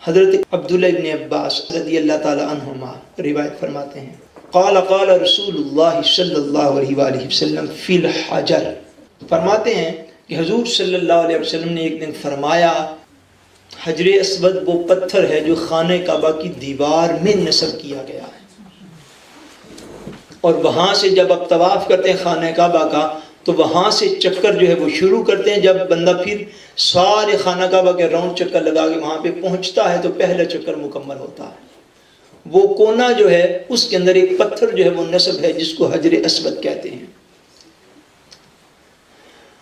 حضرت عبداللہ ابن عباس رضی اللہ تعالی عنہما روایت فرماتے ہیں قال قال رسول اللہ صلی اللہ علیہ وآلہ وسلم فی الحجر، فرماتے ہیں کہ حضور صلی اللہ علیہ وسلم نے ایک دن فرمایا حجر اسود وہ پتھر ہے جو خانہ کعبہ کی دیوار میں نصب کیا گیا ہے، اور وہاں سے جب آپ طواف کرتے ہیں خانہ کعبہ کا تو وہاں سے چکر جو ہے وہ شروع کرتے ہیں، جب بندہ پھر سارے خانہ کعبہ کے راؤنڈ چکر لگا کے وہاں پہ پہنچتا ہے تو پہلا چکر مکمل ہوتا ہے۔ وہ کونا جو ہے اس کے اندر ایک پتھر جو ہے وہ نصب ہے جس کو حجر اسود کہتے ہیں۔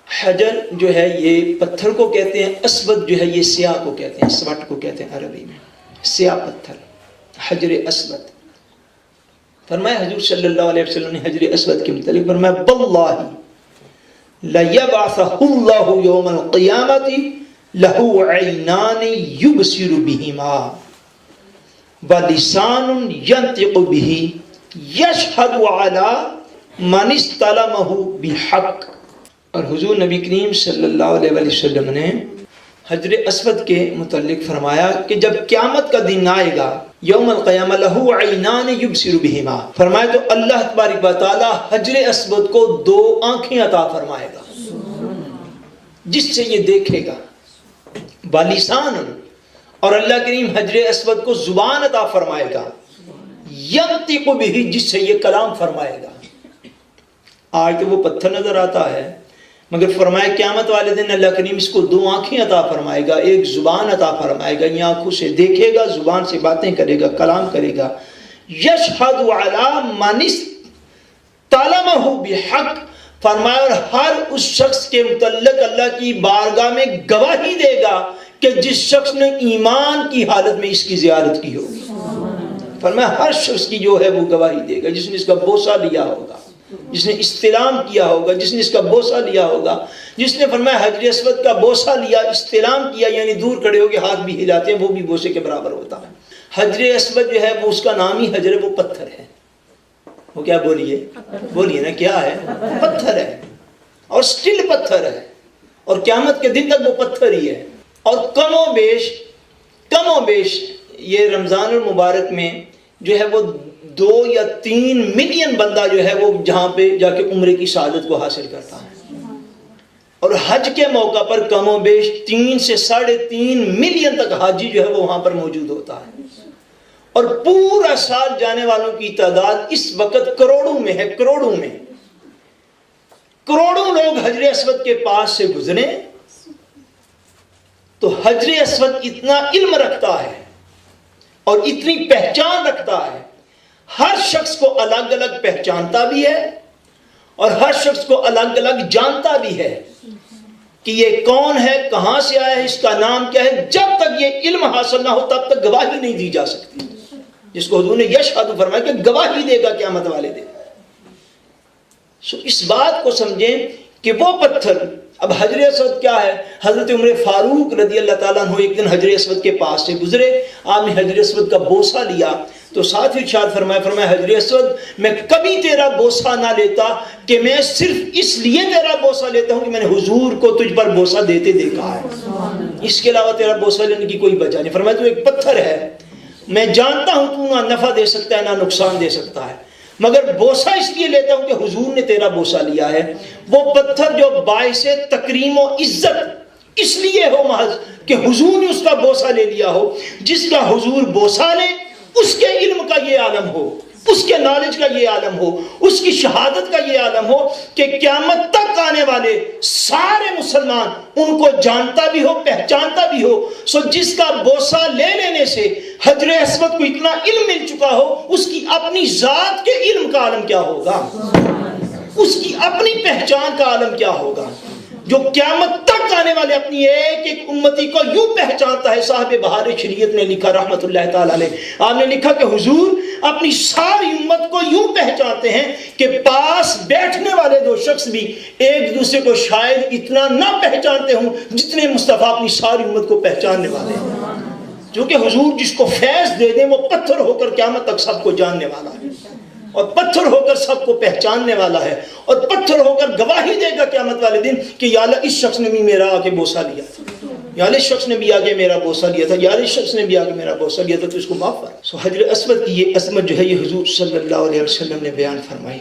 حجر جو ہے یہ پتھر کو کہتے ہیں، اسود جو ہے یہ سیاہ کو کہتے ہیں، اسود کو کہتے ہیں عربی میں، سیاہ پتھر حجر اسود۔ فرمایا حضور صلی اللہ علیہ وسلم نے حجر اسود کے متعلق فرمایا واللہ لَيَبْعَثَهُ اللَّهُ يَوْمَ الْقِيَامَةِ لَهُ عَيْنَانِ يُبْصِرُ بِهِمَا وَلِسَانٌ يَنْطِقُ بِهِ يَشْهَدُ عَلَى مَنِ اسْتَلَمَهُ بِحَقٍّ۔ اور حضور نبی کریم صلی اللہ علیہ وسلم نے حجر اسود کے متعلق فرمایا کہ جب قیامت کا دن آئے گا یوم القیامہ لہو عینان یبصر بہما، فرمایا تو اللہ تبارک و تعالی حجر اسود کو دو آنکھیں عطا فرمائے گا جس سے یہ دیکھے گا، بالسان، اور اللہ کریم حجر اسود کو زبان عطا فرمائے گا، ینطق بہ، جس سے یہ کلام فرمائے گا۔ آج تو وہ پتھر نظر آتا ہے، مگر فرمایا قیامت والے دن اللہ کریم اس کو دو آنکھیں عطا فرمائے گا، ایک زبان عطا فرمائے گا، یہ آنکھوں سے دیکھے گا، زبان سے باتیں کرے گا، کلام کرے گا۔ یشہد علی من استلمہ بحق، فرمایا اور ہر اس شخص کے متعلق اللہ کی بارگاہ میں گواہی دے گا کہ جس شخص نے ایمان کی حالت میں اس کی زیارت کی ہوگی۔ فرمایا ہر شخص کی جو ہے وہ گواہی دے گا، جس نے اس کا بوسہ لیا ہوگا، جس نے استلام کیا ہوگا، جس نے اس کا بوسہ لیا ہوگا، جس نے فرمایا حجر اسود کا بوسہ لیا، استلام کیا، یعنی دور کھڑے ہو کے ہاتھ بھی ہلاتے ہیں، وہ بھی بوسے کے برابر ہوتا ہے۔ حجر اسود جو ہے وہ اس کا نام ہی حجر، وہ پتھر ہے، وہ کیا بولیے نا، کیا ہے؟ پتھر ہے، اور سٹل پتھر ہے، اور قیامت کے دن تک وہ پتھر ہی ہے۔ اور کم و بیش یہ رمضان المبارک میں جو ہے وہ 2 یا 3 ملین بندہ جو ہے وہ جہاں پہ جا کے عمرے کی سعادت کو حاصل کرتا ہے، اور حج کے موقع پر کم و بیش 3 سے 3.5 ملین تک حاجی جو ہے وہ وہاں پر موجود ہوتا ہے، اور پورا سال جانے والوں کی تعداد اس وقت کروڑوں میں ہے، کروڑوں لوگ حجر اسود کے پاس سے گزرے تو حجر اسود اتنا علم رکھتا ہے اور اتنی پہچان رکھتا ہے، ہر شخص کو الگ الگ پہچانتا بھی ہے اور ہر شخص کو الگ الگ جانتا بھی ہے کہ یہ کون ہے، کہاں سے آیا ہے، اس کا نام کیا ہے۔ جب تک یہ علم حاصل نہ ہو تب تک گواہی نہیں دی جا سکتی، جس کو حضور نے یشہد فرمایا کہ گواہی دے گا قیامت والے دن۔ اس بات کو سمجھیں کہ وہ پتھر، اب حجر اسود کیا ہے؟ حضرت عمر فاروق رضی اللہ تعالیٰ عنہ ایک دن حجر اسود کے پاس سے گزرے، آپ نے حجر اسود کا بوسہ لیا تو ساتھ ہی ارشاد فرمایا حجر اسود میں کبھی تیرا بوسہ نہ لیتا کہ میں صرف اس لیے تیرا بوسہ لیتا ہوں کہ میں نے حضور کو تجھ پر بوسہ دیتے دیکھا ہے، اس کے علاوہ تیرا بوسہ لینے کی کوئی وجہ نہیں۔ فرمایا تو ایک پتھر ہے، میں جانتا ہوں تو نہ نفع دے سکتا ہے نہ نقصان دے سکتا ہے، مگر بوسہ اس لیے لیتا ہوں کہ حضور نے تیرا بوسہ لیا ہے۔ وہ پتھر جو باعث تکریم و عزت اس لیے ہو محض کہ حضور نے اس کا بوسہ لے لیا ہو، جس کا حضور بوسہ لے اس کے علم کا یہ عالم ہو، اس کے نالج کا یہ عالم ہو، اس کی شہادت کا یہ عالم ہو کہ قیامت تک آنے والے سارے مسلمان ان کو جانتا بھی ہو، پہچانتا بھی ہو۔ سو جس کا بوسہ لے لینے سے حجر اسود کو اتنا علم مل چکا ہو، اس کی اپنی ذات کے علم کا عالم کیا ہوگا، اس کی اپنی پہچان کا عالم کیا ہوگا، جو قیامت تک آنے والے اپنی ایک ایک امتی کو یوں پہچانتا ہے۔ صاحب بہار شریعت نے لکھا رحمت اللہ تعالی علیہ، آپ نے لکھا کہ حضور اپنی ساری امت کو یوں پہچانتے ہیں کہ پاس بیٹھنے والے دو شخص بھی ایک دوسرے کو شاید اتنا نہ پہچانتے ہوں جتنے مصطفیٰ اپنی ساری امت کو پہچاننے والے ہیں، کیونکہ حضور جس کو فیض دے دیں وہ پتھر ہو کر قیامت تک سب کو جاننے والا ہے، اور پتھر ہو کر سب کو پہچاننے والا ہے، اور پتھر ہو کر گواہی دے گا قیامت والے دن کہ یا اللہ اس شخص نے بھی میرا آ کے بوسہ لیا تھا۔ یالس شخص نے بھی آگے میرا بوسہ لیا تھا، یالس شخص نے بھی آگے میرا بوسہ لیا تھا، تو اس کو معاف کر. سو حجر اسود کی یہ عظمت جو ہے یہ حضور صلی اللہ علیہ وسلم نے بیان فرمائی.